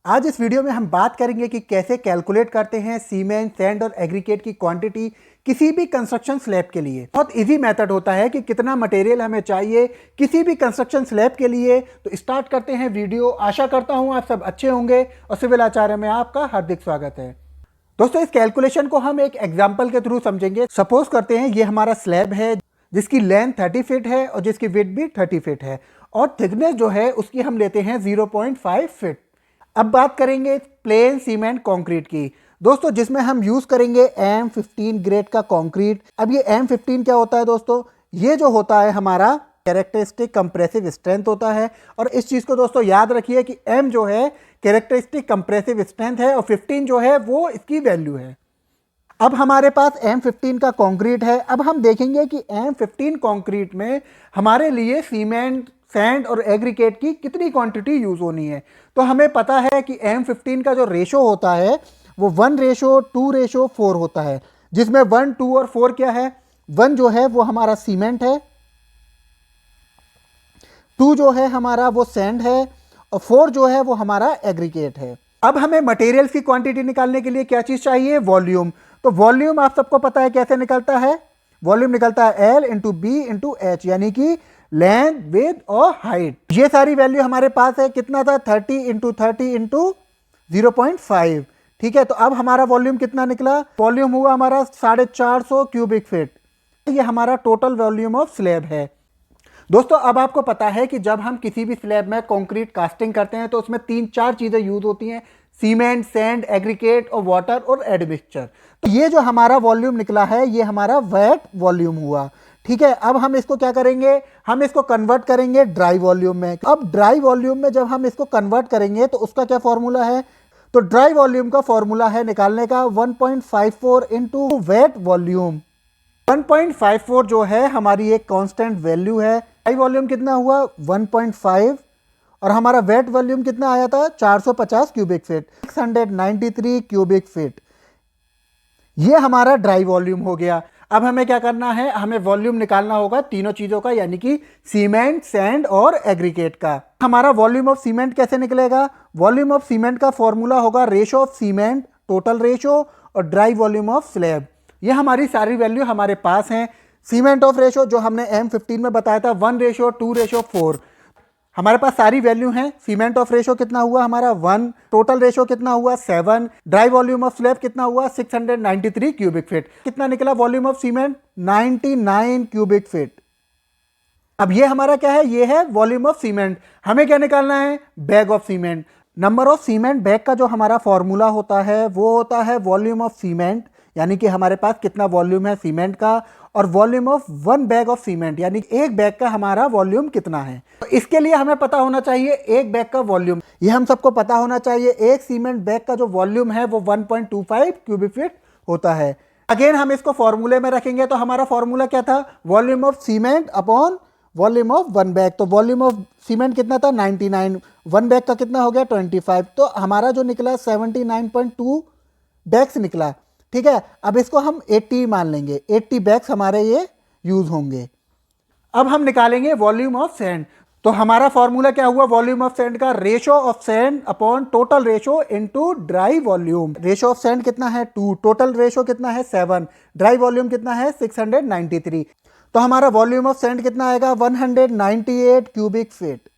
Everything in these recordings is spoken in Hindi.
आज इस वीडियो में हम बात करेंगे कि कैसे कैलकुलेट करते हैं सीमेंट, सैंड और एग्रीगेट की क्वांटिटी किसी भी कंस्ट्रक्शन स्लैब के लिए। बहुत इजी मेथड होता है कि कितना मटेरियल हमें चाहिए किसी भी कंस्ट्रक्शन स्लैब के लिए। तो स्टार्ट करते हैं वीडियो। आशा करता हूं आप सब अच्छे होंगे और सिविल आचार्य में आपका हार्दिक स्वागत है। दोस्तों, इस कैलकुलेशन को हम एक एग्जाम्पल के थ्रू समझेंगे। सपोज करते हैं ये हमारा स्लैब है जिसकी लेंथ 30 फीट है और जिसकी विड्थ भी 30 फीट है और थिकनेस जो है उसकी हम लेते हैं 0.5 फीट। अब बात करेंगे प्लेन सीमेंट कंक्रीट की, दोस्तों, जिसमें हम यूज करेंगे M15 ग्रेड का कंक्रीट। अब ये M15 क्या होता है दोस्तों? ये जो होता है हमारा कैरेक्टरिस्टिक कंप्रेसिव स्ट्रेंथ होता है। और इस चीज को दोस्तों याद रखिए कि M जो है कैरेक्टरिस्टिक कंप्रेसिव स्ट्रेंथ है और 15 जो है वो इसकी वैल्यू है। अब हमारे पास M15 का कंक्रीट है। अब हम देखेंगे कि M15 कंक्रीट में हमारे लिए सीमेंट, सैंड और एग्रीगेट की कितनी क्वांटिटी यूज होनी है। तो हमें पता है कि M15 का जो रेशो होता है वो 1:2:4 होता है, जिसमें 1, 2 और 4 क्या है? 1 जो है वो हमारा सीमेंट है, 2 जो है हमारा वो सैंड है और 4 जो है वो हमारा एग्रीगेट है। अब हमें मटेरियल्स की क्वांटिटी निकालने के लिए क्या चीज चाहिए? वॉल्यूम। तो वॉल्यूम आप सबको पता है कैसे निकलता है? वॉल्यूम निकलता है L into B into H, यानी कि लेंथ, विड्थ और हाइट। ये सारी वैल्यू हमारे पास है। कितना था? 30 इंटू 30 इंटू 0.5। ठीक है, तो अब हमारा वॉल्यूम कितना निकला? वॉल्यूम हुआ हमारा 450 क्यूबिक फीट। ये हमारा टोटल वॉल्यूम ऑफ स्लैब है। दोस्तों, अब आपको पता है कि जब हम किसी भी स्लैब में कंक्रीट कास्टिंग करते हैं तो उसमें 3-4 चीजें यूज होती हैं: सीमेंट, सैंड, एग्रीगेट और वाटर और एडमिक्सचर। तो ये जो हमारा वॉल्यूम निकला है ये हमारा वेट वॉल्यूम हुआ। ठीक है, अब हम इसको क्या करेंगे? हम इसको कन्वर्ट करेंगे ड्राई वॉल्यूम में। अब ड्राई वॉल्यूम में जब हम इसको कन्वर्ट करेंगे तो उसका क्या फॉर्मूला है? तो ड्राई वॉल्यूम का फॉर्मूला है निकालने का 1.54 इंटू वेट वॉल्यूम। 1.54 जो है हमारी एक कांस्टेंट वैल्यू है। ड्राई वॉल्यूम कितना हुआ? 1.5 और हमारा वेट वॉल्यूम कितना आया था? 450 क्यूबिक फीट, 693 क्यूबिक फीट। ये हमारा ड्राई वॉल्यूम हो गया। अब हमें क्या करना है? हमें वॉल्यूम निकालना होगा तीनों चीजों का, यानी कि सीमेंट, सैंड और एग्रीगेट का। हमारा वॉल्यूम ऑफ सीमेंट कैसे निकलेगा? वॉल्यूम ऑफ सीमेंट का फॉर्मूला होगा ratio of cement, total ratio और ड्राई वॉल्यूम ऑफ स्लैब। ये हमारी सारी वैल्यू हमारे पास हैं। सीमेंट ऑफ रेशो जो हमने M15 में बताया था 1:2:4, हमारे पास सारी वैल्यू हैं। सीमेंट ऑफ रेशो कितना हुआ हमारा? 1। टोटल रेशो कितना हुआ? 7। ड्राई वॉल्यूम ऑफ स्लैब कितना हुआ? 693 क्यूबिक फीट। कितना निकला volume of cement? 99 cubic feet. अब ये हमारा क्या है? ये है वॉल्यूम ऑफ सीमेंट। हमें क्या निकालना है? Bag of cement. Number of cement bag का जो हमारा फॉर्मूला होता है वो होता है वॉल्यूम ऑफ सीमेंट, यानी कि हमारे पास कितना वॉल्यूम है सीमेंट का, और volume of 1 bag of cement, यानी एक बैग का हमारा वॉल्यूम कितना है। तो इसके लिए हमें पता होना चाहिए एक बैग का वॉल्यूम। ये हम सबको पता होना चाहिए। एक सीमेंट बैग का जो वॉल्यूम है वो 1.25 क्यूबिक फीट होता है। अगेन हम इसको फॉर्मूले में रखेंगे तो हमारा फॉर्मूला क्या था? Volume of cement upon volume of 1 bag. तो वॉल्यूम ऑफ सीमेंट कितना था? 99। 1 बैग का कितना हो गया? 25। तो हमारा जो निकला 79.2 बैग्स निकला। ठीक है, अब इसको हम 80 मान लेंगे। 80 बैग्स हमारे ये यूज होंगे। अब हम निकालेंगे वॉल्यूम ऑफ सैंड। तो हमारा फॉर्मूला क्या हुआ वॉल्यूम ऑफ सैंड का? Ratio of sand upon total ratio into dry volume. Ratio of sand कितना है? 2। टोटल रेशो कितना है? 7। ड्राई वॉल्यूम कितना है? 693। तो हमारा वॉल्यूम ऑफ सैंड कितना आएगा? 198 क्यूबिक फीट।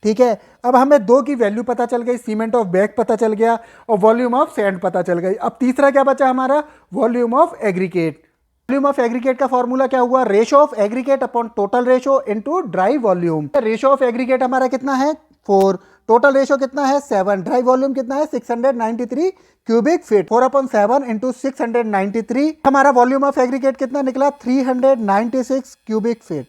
ठीक है, अब हमें 2 की वैल्यू पता चल गई, सीमेंट ऑफ बैग पता चल गया और वॉल्यूम ऑफ सैंड पता चल गई। अब तीसरा क्या बचा हमारा? Volume of aggregate. Volume of aggregate का फॉर्मूला क्या हुआ? Ratio of aggregate upon total ratio into dry volume. Ratio of aggregate हमारा कितना है? 4। टोटल रेशो कितना है? 7। ड्राई वॉल्यूम कितना है? 693 क्यूबिक फीट। 4/7 इंटू 693, हमारा वॉल्यूम ऑफ एग्रीगेट कितना निकला? 396 क्यूबिक फीट।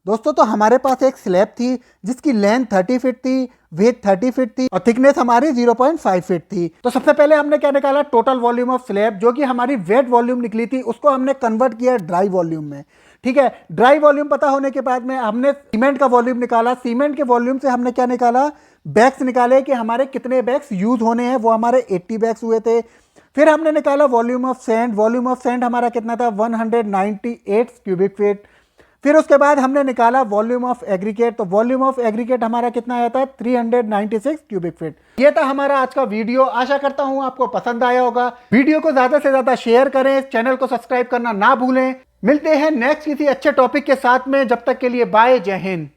दोस्तों, तो हमारे पास एक स्लैब थी जिसकी लेंथ 30 फीट थी, विड्थ 30 फीट थी और थिकनेस हमारी 0.5 फीट थी। तो सबसे पहले हमने क्या निकाला? टोटल वॉल्यूम ऑफ स्लैब, जो कि हमारी वेट वॉल्यूम निकली थी, उसको हमने कन्वर्ट किया ड्राई वॉल्यूम में। ठीक है, ड्राई वॉल्यूम पता होने के बाद में हमने सीमेंट का वॉल्यूम निकाला। सीमेंट के वॉल्यूम से हमने क्या निकाला? बैग्स निकाले कि हमारे कितने बैग्स यूज होने हैं। वो हमारे 80 बैग्स हुए थे। फिर हमने निकाला volume of sand. Volume of sand हमारा कितना था? 198 क्यूबिक फीट। फिर उसके बाद हमने निकाला वॉल्यूम ऑफ एग्रीगेट। तो वॉल्यूम ऑफ एग्रीगेट हमारा कितना आया था? 396 क्यूबिक फीट। ये था हमारा आज का वीडियो। आशा करता हूं आपको पसंद आया होगा। वीडियो को ज्यादा से ज्यादा शेयर करें, चैनल को सब्सक्राइब करना ना भूलें। मिलते हैं नेक्स्ट किसी अच्छे टॉपिक के साथ में। जब तक के लिए बाय, जय हिंद।